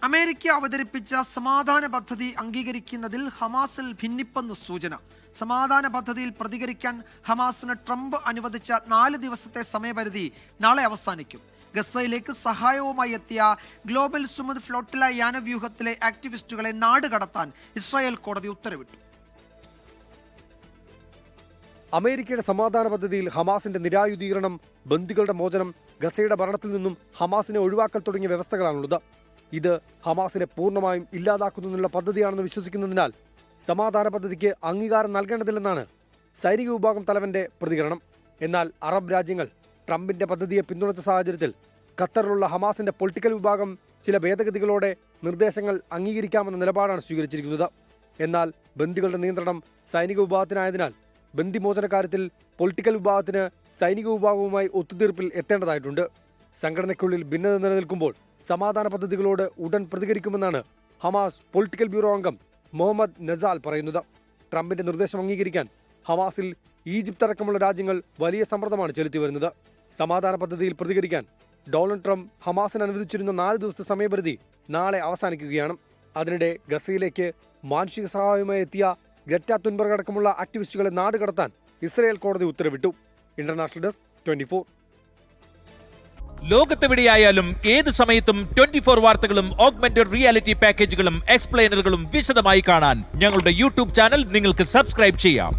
America അവതരിപ്പിച്ച സമാധാന പദ്ധതി അംഗീകരിക്കുന്നതിൽ ഹമാസിൽ ഭിന്നിപ്പെന്ന് സൂചന. സമാധാന പദ്ധതിയിൽ പ്രതികരിക്കാൻ ഹമാസിന് ട്രംപ് അനുവദിച്ച 4 ദിവസത്തെ സമയപരിധി നാളെ അവസാനിക്കും. ഗസയിലേക്ക് സഹായവുമായി എത്തിയ ഗ്ലോബൽ സുമദ് ഫ്ലോട്ടില യാനവ്യൂഹത്തിലെ ആക്ടിവിസ്റ്റുകളെ നാട് കടത്താൻ ഇസ്രായേൽ കോടതി ഉത്തരവിട്ടു. അമേരിക്കയുടെ സമാധാന പദ്ധതിയിൽ ഹമാസിന്റെ നിരായുധീകരണം, ബന്ദികളുടെ മോചനം, ഗസയുടെ ഭരണത്തിൽ നിന്നും ഹമാസിനെ ഒഴിവാക്കൽ തുടങ്ങിയ വ്യവസ്ഥകളാണുള്ളത്. ഇത് ഹമാസിനെ പൂർണ്ണമായും ഇല്ലാതാക്കുന്നതിനുള്ള പദ്ധതിയാണെന്ന് വിശ്വസിക്കുന്നതിനാൽ സമാധാന പദ്ധതിക്ക് അംഗീകാരം നൽകേണ്ടതില്ലെന്നാണ് സൈനിക വിഭാഗം തലവന്റെ പ്രതികരണം. എന്നാൽ അറബ് രാജ്യങ്ങൾ ട്രംപിന്റെ പദ്ധതിയെ പിന്തുണച്ച സാഹചര്യത്തിൽ ഖത്തറിലുള്ള ഹമാസിന്റെ പൊളിറ്റിക്കൽ വിഭാഗം ചില ഭേദഗതികളോടെ നിർദ്ദേശങ്ങൾ അംഗീകരിക്കാമെന്ന നിലപാടാണ് സ്വീകരിച്ചിരിക്കുന്നത്. എന്നാൽ ബന്ദികളുടെ നിയന്ത്രണം സൈനിക വിഭാഗത്തിനായതിനാൽ ബന്ദിമോചന കാര്യത്തിൽ പൊളിറ്റിക്കൽ വിഭാഗത്തിന് സൈനിക വിഭാഗവുമായി ഒത്തുതീർപ്പിൽ എത്തേണ്ടതായിട്ടുണ്ട്. സംഘടനയ്ക്കുള്ളിൽ ഭിന്നത നിലനിൽക്കുമ്പോൾ സമാധാന പദ്ധതികളോട് ഉടൻ പ്രതികരിക്കുമെന്നാണ് ഹമാസ് പൊളിറ്റിക്കൽ ബ്യൂറോ അംഗം മുഹമ്മദ് നസാൽ പറയുന്നത്. ട്രംപിന്റെ നിർദ്ദേശം അംഗീകരിക്കാൻ ഹമാസിൽ ഈജിപ്ത് അടക്കമുള്ള രാജ്യങ്ങൾ വലിയ സമ്മർദ്ദമാണ് ചെലുത്തി വരുന്നത്. സമാധാന പദ്ധതിയിൽ പ്രതികരിക്കാൻ ഡൊണാൾഡ് ട്രംപ് ഹമാസിന് അനുവദിച്ചിരുന്ന 4 ദിവസത്തെ സമയപരിധി നാളെ അവസാനിക്കുകയാണ്. അതിനിടെ ഗസയിലേക്ക് മാനുഷിക സഹായവുമായി എത്തിയ ഗ്രറ്റ തുൻബർഗ് അടക്കമുള്ള ആക്ടിവിസ്റ്റുകളെ നാട് കടത്താൻ ഇസ്രായേൽ കോടതി ഉത്തരവിട്ടു. International desk 24. ലോകത്തെവിടെയായാലും ഏത് സമയത്തും 24 വാർത്തകളും ഓഗ്മെന്റഡ് റിയാലിറ്റി പാക്കേജുകളും എക്സ്പ്ലെയിനറുകളും വിശദമായി കാണാൻ ഞങ്ങളുടെ യൂട്യൂബ് ചാനൽ നിങ്ങൾക്ക് സബ്സ്ക്രൈബ് ചെയ്യാം.